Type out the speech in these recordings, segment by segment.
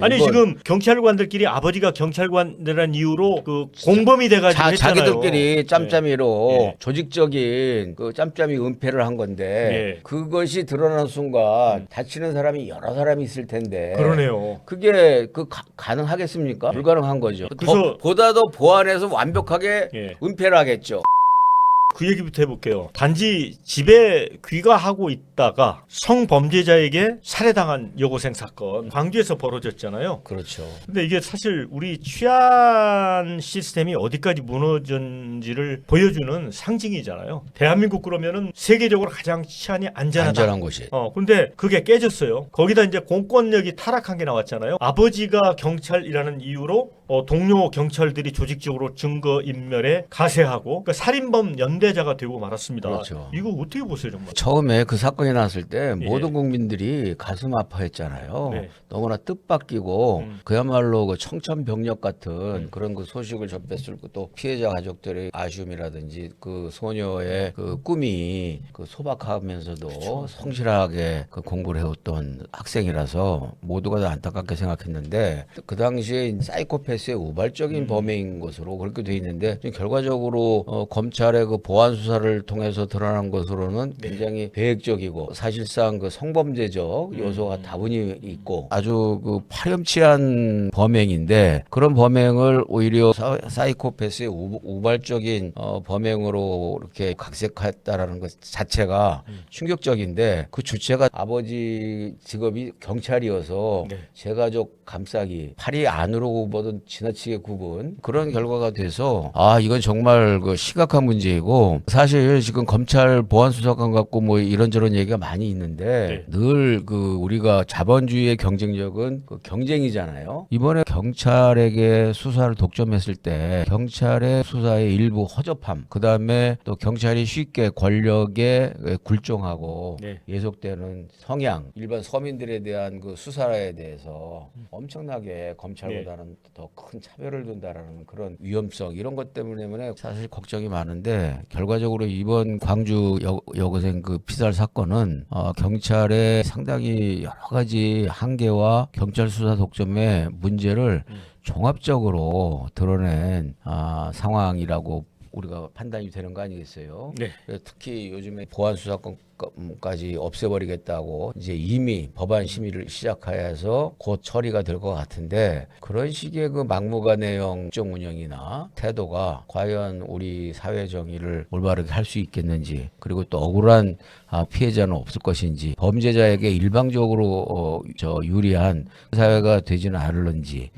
아니 지금 경찰관들끼리 아버지가 경찰관이라는 이유로 그 공범이 돼가지고 했잖아요. 자기들끼리 짬짬이로 예. 조직적인 그 짬짬이 은폐를 한 건데 예. 그것이 드러난 순간 다치는 사람이 여러 사람이 있을 텐데 그러네요. 그게 가능하겠습니까? 불가능한 거죠. 그래서- 보다 더 보완해서 완벽하게 예. 은폐를 하겠죠. 그 얘기부터 해볼게요. 단지 집에 귀가하고 있다가 성범죄자에게 살해당한 여고생 사건 광주에서 벌어졌잖아요. 그렇죠. 근데 이게 사실 우리 취한 시스템이 어디까지 무너졌는지를 보여주는 상징이잖아요. 대한민국 그러면은 세계적으로 가장 치안이 안전하다. 안전한 곳이. 근데 그게 깨졌어요. 거기다 이제 공권력이 타락한 게 나왔잖아요. 아버지가 경찰이라는 이유로 동료 경찰들이 조직적으로 증거인멸에 가세하고 그러니까 살인범 연대자가 되고 말았습니다. 그렇죠. 이거 어떻게 보세요, 정말? 처음에 그 사건이 났을 때 예. 모든 국민들이 가슴 아파했잖아요. 네. 너무나 뜻밖이고 그야말로 그 청천벽력 같은 그런 그 소식을 접했을 또 피해자 가족들의 아쉬움이라든지 그 소녀의 그 꿈이 그 소박하면서도 그렇죠. 성실하게 그 공부를 해왔던 학생이라서 모두가 다 안타깝게 생각했는데 그 당시에 사이코패스의 우발적인 범행인 것으로 그렇게 돼 있는데 지금 결과적으로 검찰의 그 보안 수사를 통해서 드러난 것으로는 굉장히 계획적이고 사실상 그 성범죄적 요소가 다분히 있고 아주 그 파렴치한 범행인데 그런 범행을 오히려 사이코패스의 우발적인 범행으로 이렇게 각색했다라는 것 자체가 충격적인데 그 주체가 아버지 직업이 경찰이어서 네. 제 가족 감싸기 팔이 안으로 굽어든 지나치게 굽은 그런 결과가 돼서 이건 정말 그 심각한 문제이고 사실 지금 검찰 보안수사관 갖고 뭐 이런저런 얘기가 많이 있는데 늘 그 우리가 자본주의의 경쟁력은 그 경쟁이잖아요. 이번에 경찰에게 수사를 독점했을 때 경찰의 수사의 일부 허접함 그다음에 또 경찰이 쉽게 권력에 굴종하고 네. 예속되는 성향 일반 서민들에 대한 그 수사에 대해서 엄청나게 검찰보다는 더 큰 차별을 둔다라는 그런 위험성 이런 것 때문에 사실 걱정이 많은데 결과적으로 이번 광주 여고생 그 피살 사건은 경찰의 상당히 여러 가지 한계와 경찰 수사 독점의 문제를 종합적으로 드러낸 상황이라고 우리가 판단이 되는 거 아니겠어요? 네. 특히 요즘에 보안 수사권까지 없애버리겠다고 이제 이미 법안 심의를 시작하여서 곧 처리가 될 것 같은데 그런 식의 그 막무가내형 국정 운영이나 태도가 과연 우리 사회 정의를 올바르게 할 수 있겠는지 그리고 또 억울한 피해자는 없을 것인지 범죄자에게 일방적으로 유리한 사회가 되지는 않을는지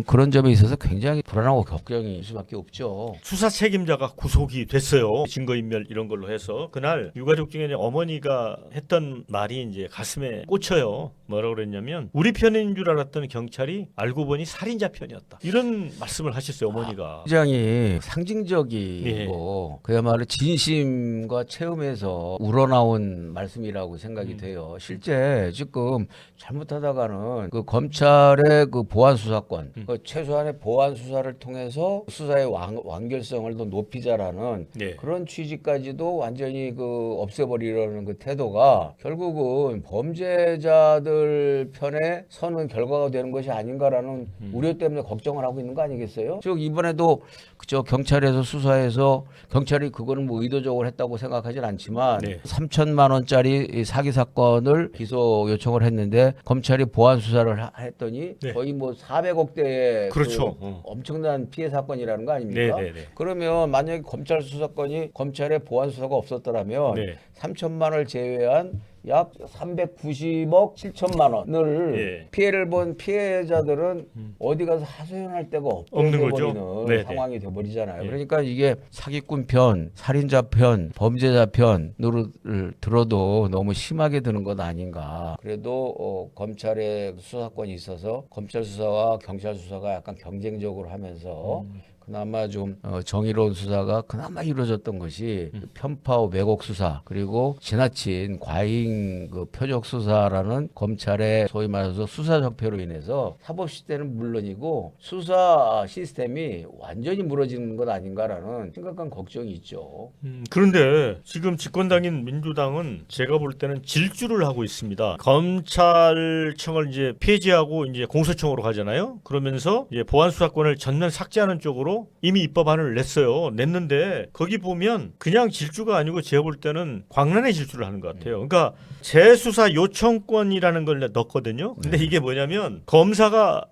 그런 점에 있어서 굉장히 불안하고 걱정이 수밖에 없죠. 수사 책임자가 구속이 됐어요. 증거인멸 이런 걸로 해서 그날 유가족 중에 어머니가 했던 말이 이제 가슴에 꽂혀요. 뭐라고 그랬냐면 우리 편인 줄 알았던 경찰이 알고 보니 살인자 편이었다. 이런 말씀을 하셨어요, 어머니가. 굉장히 상징적이고 그야말로 진심과 체험에서 우러나온 말씀이라고 생각이 돼요. 실제 지금 잘못하다가는 그 검찰의 그 보안 수사권, 그 최소한의 보안 수사를 통해서 수사의 완결성을 더 높이자라는 네. 그런 취지까지도 완전히 그 없애버리려는 그 태도가 결국은 범죄자들 편에 서는 결과가 되는 것이 아닌가라는 우려 때문에 걱정을 하고 있는 거 아니겠어요? 즉 이번에도 그저 경찰에서 수사해서 경찰이 그거는 뭐 의도적으로 했다고 생각하진 않지만 네. 3천만 원짜리 사기 사건을 기소 요청을 했는데 검찰이 보안 수사를 했더니 네. 거의 뭐 400억대의 그렇죠. 그 엄청난 피해 사건이라는 거 아닙니까? 네, 네, 네. 그러면 만약에 검찰 수사권이 검찰의 보안 수사가 없었더라면 네. 3천만 원을 제외한 약 390억 7천만 원을 예. 피해를 본 피해자들은 어디 가서 하소연할 데가 없는 거죠. 없어버리는 네네. 상황이 돼버리잖아요. 예. 그러니까 이게 사기꾼 편, 살인자 편, 범죄자 편으로 들어도 너무 심하게 드는 것 아닌가. 그래도 검찰의 수사권이 있어서 검찰 수사와 경찰 수사가 약간 경쟁적으로 하면서 그나마 좀 정의로운 수사가 그나마 이루어졌던 것이 편파 왜곡 수사 그리고 지나친 과잉 그 표적 수사라는 검찰의 소위 말해서 수사 적폐로 인해서 사법 시스템은 물론이고 수사 시스템이 완전히 무너지는 것 아닌가라는 심각한 걱정이 있죠. 그런데 지금 집권당인 민주당은 제가 볼 때는 질주를 하고 있습니다. 검찰청을 이제 폐지하고 이제 공소청으로 가잖아요. 그러면서 이제 보안 수사권을 전면 삭제하는 쪽으로 이미 입법안을 냈는데 거기 보면 그냥 질주가 아니고 제가 볼 때는 광란의 질주를 하는 것 같아요. 그러니까 재수사 요청권이라는 걸 넣었거든요. 근데 이게 뭐냐면 검사가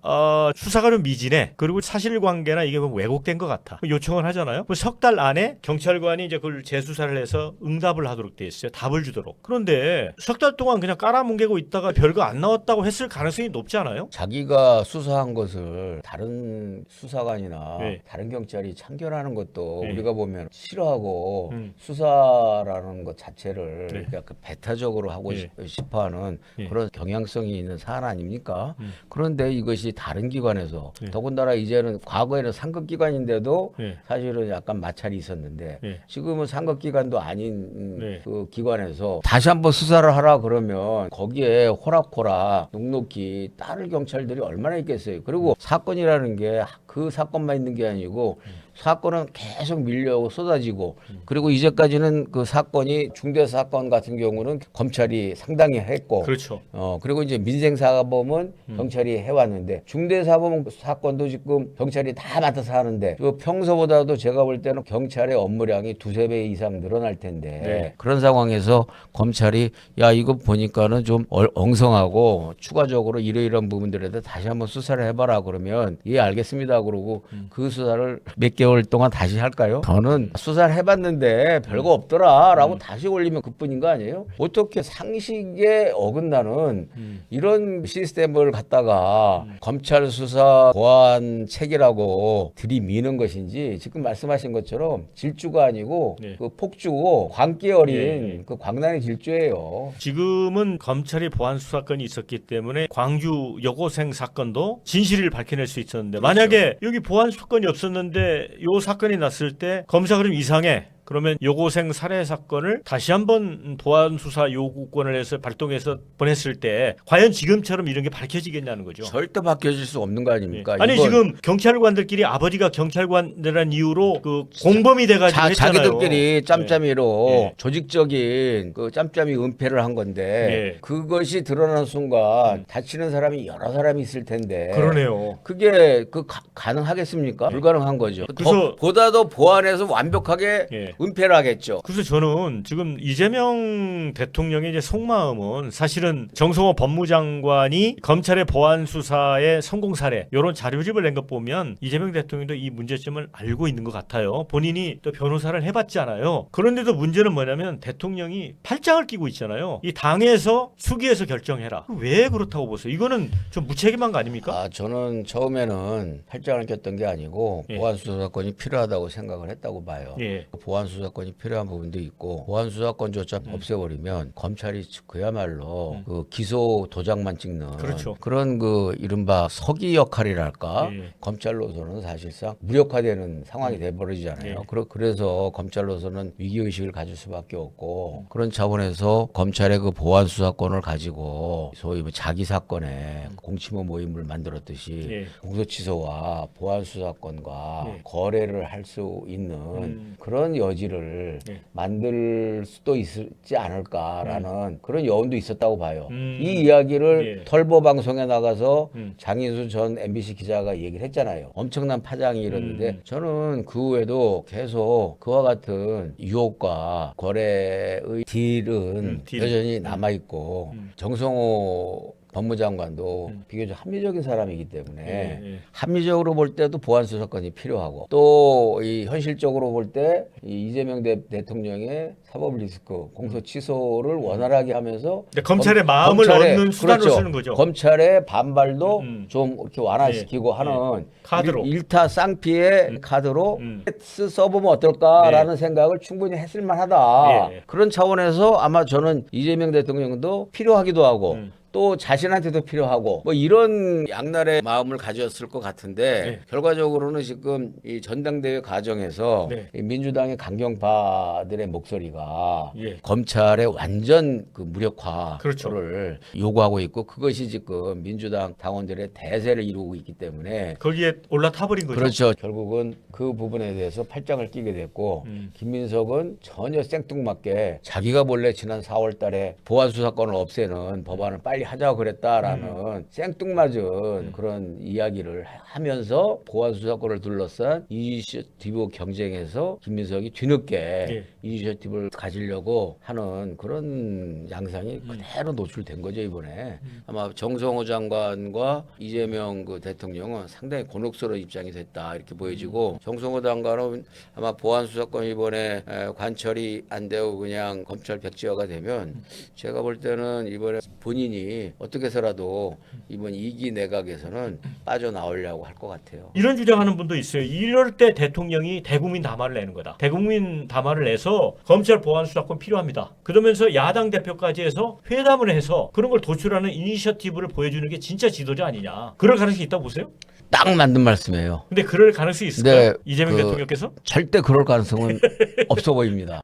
수사가 좀 미진해. 그리고 사실관계나 이게 뭐 왜곡된 것 같아. 요청을 하잖아요. 석 달 안에 경찰관이 이제 그걸 재수사를 해서 응답을 하도록 돼 있어요. 답을 주도록. 그런데 석 달 동안 그냥 깔아뭉개고 있다가 별거 안 나왔다고 했을 가능성이 높지 않아요? 자기가 수사한 것을 다른 수사관이나 네. 다른 경찰이 참견하는 것도 네. 우리가 보면 싫어하고 수사라는 것 자체를 네. 약간 배타적으로 하고 네. 싶어하는 네. 그런 경향성이 있는 사안 아닙니까? 그런데 이것이 다른 기관에서 네. 더군다나 이제는 과거에는 상급기관인데도 네. 사실은 약간 마찰이 있었는데 네. 지금은 상급기관도 아닌 네. 그 기관에서 다시 한번 수사를 하라 그러면 거기에 호락호락 눅눅히 따를 경찰들이 얼마나 있겠어요. 그리고 사건이라는 게 그 사건만 있는 게 아니고 사건은 계속 밀려오고 쏟아지고 그리고 이제까지는 그 사건이 중대 사건 같은 경우는 검찰이 상당히 했고 그렇죠. 그리고 이제 민생사범은 경찰이 해왔는데 중대사범 사건도 지금 경찰이 다 맡아서 하는데 그 평소보다도 제가 볼 때는 경찰의 업무량이 두세 배 이상 늘어날 텐데 네. 그런 상황에서 검찰이 야 이거 보니까는 좀 엉성하고 추가적으로 이러이러한 부분들에 대해 다시 한번 수사를 해봐라 그러면 예 알겠습니다 그러고 그 수사를 몇 개월 동안 다시 할까요? 저는 수사를 해봤는데 별거 없더라라고 다시 올리면 그뿐인 거 아니에요? 어떻게 상식에 어긋나는 이런 시스템을 갖다가 검찰 수사 보안 책이라고 들이미는 것인지 지금 말씀하신 것처럼 질주가 아니고 네. 그 폭주고 광기 어린 네. 그 광란의 질주예요. 지금은 검찰이 보안 수사권이 있었기 때문에 광주 여고생 사건도 진실을 밝혀낼 수 있었는데 만약에 여기 보안 수사권이 없었는데 요 사건이 났을 때 검사가 좀 이상해. 그러면 여고생 살해 사건을 다시 한번 보안 수사 요구권을 해서 발동해서 보냈을 때 과연 지금처럼 이런 게 밝혀지겠냐는 거죠. 절대 바뀌어질 수 없는 거 아닙니까? 아니 이건 지금 경찰관들끼리 아버지가 경찰관이라는 이유로 그 공범이 돼가지고 했잖아요. 자기들끼리 짬짬이로 네. 조직적인 그 짬짬이 은폐를 한 건데 네. 그것이 드러나는 순간 다치는 사람이 여러 사람이 있을 텐데 그러네요. 그게 가능하겠습니까? 불가능한 거죠. 그래서- 보다도 보안에서 완벽하게 예. 은폐를 하겠죠. 그래서 저는 지금 이재명 대통령의 이제 속마음은 사실은 정성호 법무장관이 검찰의 보안 수사의 성공 사례 이런 자료집을 낸 것 보면 이재명 대통령도 이 문제점을 알고 있는 것 같아요. 본인이 또 변호사를 해봤잖아요. 그런데도 문제는 뭐냐면 대통령이 팔짱을 끼고 있잖아요. 이 당에서 수기에서 결정해라. 왜 그렇다고 보세요? 이거는 좀 무책임한 거 아닙니까? 저는 처음에는 팔짱을 꼈던 게 아니고 예. 보안 수사권이 필요하다고 생각을 했다고 봐요. 예. 보안 수사권이 필요한 부분도 있고 보안 수사권조차 없애버리면 검찰이 그야말로 그 기소 도장만 찍는 그렇죠. 그런 그 이른바 서기 역할이랄까 예. 검찰로서는 사실상 무력화되는 상황이 돼버리잖아요. 예. 그래서 검찰로서는 위기 의식을 가질 수밖에 없고 그런 차원에서 검찰의 그 보안 수사권을 가지고 소위 뭐 자기 사건에 공치모 모임을 만들었듯이 예. 공소취소와 보안 수사권과 예. 거래를 할 수 있는 그런 여지를 예. 만들 수도 있지 않을까라는 그런 여운도 있었다고 봐요. 이 예. 이야기를 털보 방송에 나가서 음. 장인수 전 MBC 기자가 얘기를 했잖아요. 엄청난 파장이 일었는데 저는 그 후에도 계속 그와 같은 유혹과 거래의 딜은 딜. 여전히 남아있고 정성호 법무장관도 비교적 합리적인 사람이기 때문에 예. 합리적으로 볼 때도 보안 수사권이 필요하고 또 이 현실적으로 볼 때 이재명 대통령의 사법 리스크 공소 취소를 원활하게 하면서 근데 검찰의 마음을 얻는 수단으로 쓰는 거죠. 검찰의 반발도 음. 좀 이렇게 완화시키고 하는 카드로. 일타 쌍피의 카드로 써보면 어떨까라는 생각을 충분히 했을 만하다. 예. 그런 차원에서 아마 저는 이재명 대통령도 필요하기도 하고 또 자신한테도 필요하고 뭐 이런 양날의 마음을 가졌을 것 같은데 네. 결과적으로는 지금 이 전당대회 과정에서 네. 이 민주당의 강경파들의 목소리가 예. 검찰의 완전 그 무력화를 그렇죠. 요구하고 있고 그것이 지금 민주당 당원들의 대세를 이루고 있기 때문에 거기에 올라타버린 거죠. 그렇죠. 결국은 그 부분에 대해서 팔짱을 끼게 됐고 김민석은 전혀 생뚱맞게 자기가 본래 지난 4월 달에 보안수 사건을 없애는 법안을 빨리 하자고 그랬다라는 생뚱맞은 그런 이야기를 하면서 보안수 사건을 둘러싼 이니셔티브 경쟁에서 김민석이 뒤늦게 예. 이니셔티브를 가지려고 하는 그런 양상이 그대로 노출된 거죠 이번에. 아마 정성호 장관과 이재명 그 대통령은 상당히 곤혹스러운 입장이 됐다 이렇게 보여지고 정성호 장관은 아마 보안 수사권 이번에 관철이 안 되고 그냥 검찰 백지화가 되면 제가 볼 때는 이번에 본인이 어떻게 해서라도 이번 2기 내각에서는 빠져나오려고 할 것 같아요. 이런 주장하는 분도 있어요. 이럴 때 대통령이 대국민 담화를 내는 거다. 대국민 담화를 내서 검찰 보안 수사권 필요합니다. 그러면서 야당 대표까지 해서 회담을 해서 그런 걸 도출하는 이니셔티브를 보여주는 게 진짜 지도자 아니냐. 그럴 가능성이 있다고 보세요? 딱 맞는 말씀이에요. 근데 그럴 가능성이 있을까요? 네, 이재명 그- 대통령께서? 절대 그럴 가능성은 없어 보입니다.